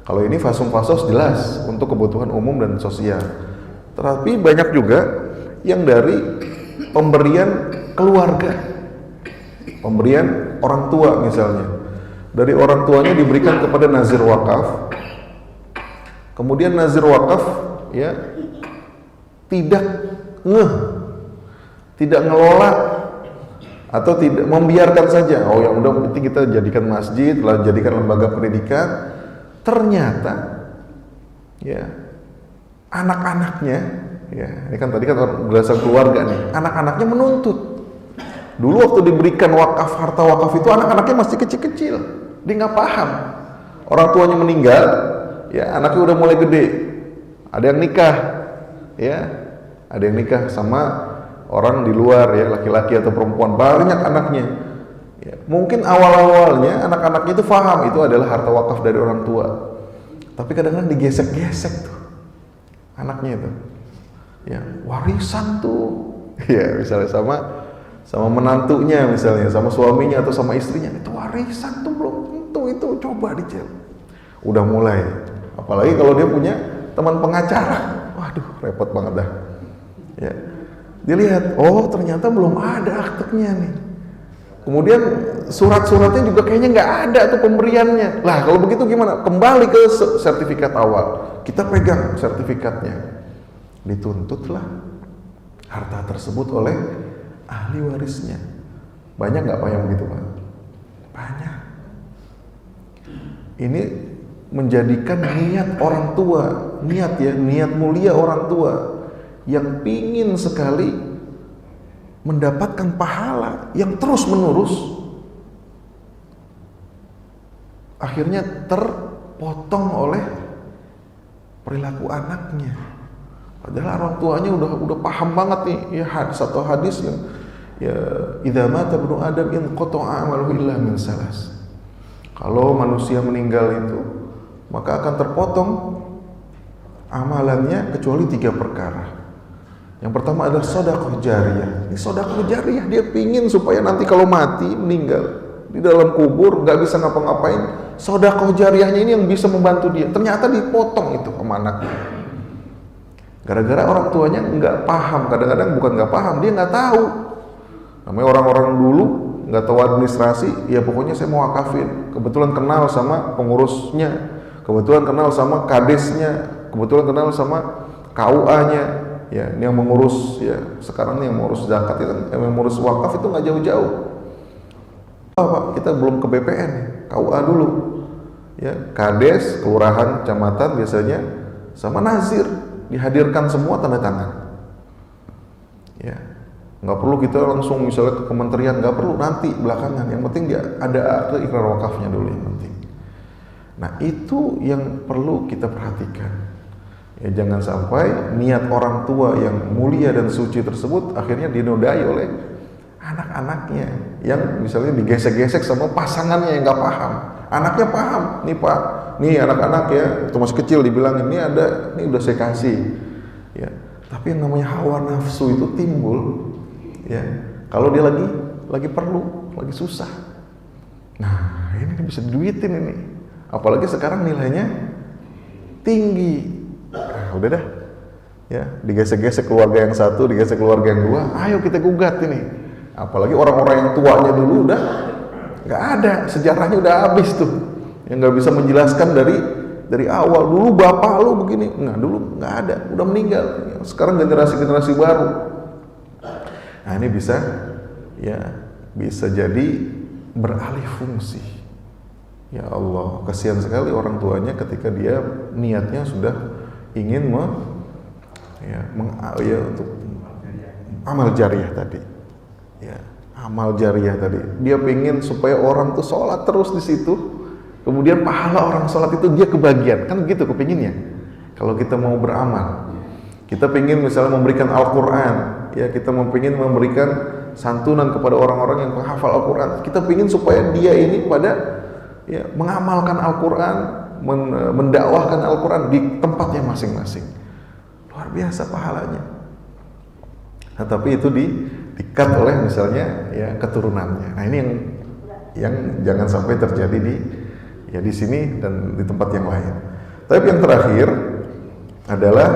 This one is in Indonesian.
Kalau ini fasum-fasos jelas untuk kebutuhan umum dan sosial. Tetapi banyak juga yang dari pemberian keluarga, pemberian orang tua misalnya. Dari orang tuanya diberikan kepada nazir wakaf. Kemudian nazir wakaf ya tidak ngelola atau tidak membiarkan saja. Oh ya udah penting kita jadikan masjid, lalu jadikan lembaga pendidikan. Ternyata ya anak-anaknya ya ini kan tadi kan berdasar keluarga nih, anak-anaknya menuntut. Dulu waktu diberikan wakaf, harta wakaf itu anak-anaknya masih kecil-kecil, dia nggak paham. Orang tuanya meninggal, ya anaknya udah mulai gede, ada yang nikah, ya ada yang nikah sama orang di luar ya, laki-laki atau perempuan, banyak anaknya. Ya, mungkin awal-awalnya anak-anaknya itu paham itu adalah harta wakaf dari orang tua, tapi kadang-kadang digesek-gesek tuh anaknya itu, ya warisan tuh, ya misalnya sama menantunya misalnya, sama suaminya atau sama istrinya, itu warisan tuh belum tentu itu, coba dicek. Udah mulai, apalagi kalau dia punya teman pengacara, waduh repot banget dah. Ya, dilihat, oh ternyata belum ada akteknya nih. Kemudian surat-suratnya juga kayaknya nggak ada tuh pemberiannya. Lah kalau begitu gimana? Kembali ke sertifikat awal. Kita pegang sertifikatnya. Dituntutlah harta tersebut oleh ahli warisnya. Banyak nggak Pak yang begitu Pak? Banyak. Ini menjadikan niat orang tua, niat mulia orang tua yang pingin sekali mendapatkan pahala yang terus menerus, akhirnya terpotong oleh perilaku anaknya. Padahal orang tuanya udah paham banget nih, ya satu hadis yang ya idza mata ibnu adam in qata'a amaluhu illa min salas. Kalau manusia meninggal itu maka akan terpotong amalannya kecuali 3 perkara. Yang pertama adalah sedekah jariyah. Ini sedekah jariyah, dia pingin supaya nanti kalau mati, meninggal di dalam kubur, nggak bisa ngapa-ngapain, sedekah jariyahnya ini yang bisa membantu dia. Ternyata dipotong itu sama anaknya. Gara-gara orang tuanya nggak paham, kadang-kadang bukan nggak paham, dia nggak tahu. Namanya orang-orang dulu nggak tahu administrasi, ya pokoknya saya mau wakafin. Kebetulan kenal sama pengurusnya, kebetulan kenal sama kadesnya, kebetulan kenal sama KUA-nya. Ya, ini yang mengurus ya sekarang nih yang mengurus zakat itu, yang mengurus wakaf itu nggak jauh-jauh. Pak, kita belum ke BPN, KUA dulu. Ya, kades, kelurahan, kecamatan biasanya sama nazir dihadirkan semua tanda tangan. Ya, nggak perlu kita langsung misalnya ke kementerian, nggak perlu, nanti belakangan. Yang penting dia ada ikrar wakafnya dulu yang penting. Nah itu yang perlu kita perhatikan. Ya, jangan sampai niat orang tua yang mulia dan suci tersebut akhirnya dinodai oleh anak-anaknya yang misalnya digesek-gesek sama pasangannya yang nggak paham. Anaknya paham, nih Pak, nih anak-anak ya, waktu masih kecil dibilang ini ada, ini udah saya kasih. Ya, tapi yang namanya hawa nafsu itu timbul. Ya, kalau dia lagi perlu, lagi susah. Nah, ini bisa duitin ini. Apalagi sekarang nilainya tinggi. Nah, udah dah, ya digesek-gesek keluarga yang satu, digesek keluarga yang dua, ayo kita gugat ini. Apalagi orang-orang yang tuanya dulu udah nggak ada, sejarahnya udah habis tuh, yang nggak bisa menjelaskan dari awal. Dulu bapak lu begini, nah dulu nggak ada, udah meninggal. Sekarang generasi baru. Nah ini bisa jadi beralih fungsi. Ya Allah, kasihan sekali orang tuanya ketika dia niatnya sudah ingin untuk amal jariyah tadi. Ya, amal jariyah tadi. Dia pengen supaya orang tuh sholat terus di situ. Kemudian pahala orang sholat itu dia kebagian. Kan gitu kepinginnya. Kalau kita mau beramal, kita pengen misalnya memberikan Al-Quran, ya kita pengen memberikan santunan kepada orang-orang yang menghafal Al-Quran. Kita pengen supaya dia ini mengamalkan Al-Quran, mendakwahkan Al-Quran di tempatnya masing-masing. Luar biasa pahalanya. Nah, tapi itu di-cut oleh misalnya ya keturunannya. Nah, ini yang jangan sampai terjadi ya di sini dan di tempat yang lain. Tapi yang terakhir adalah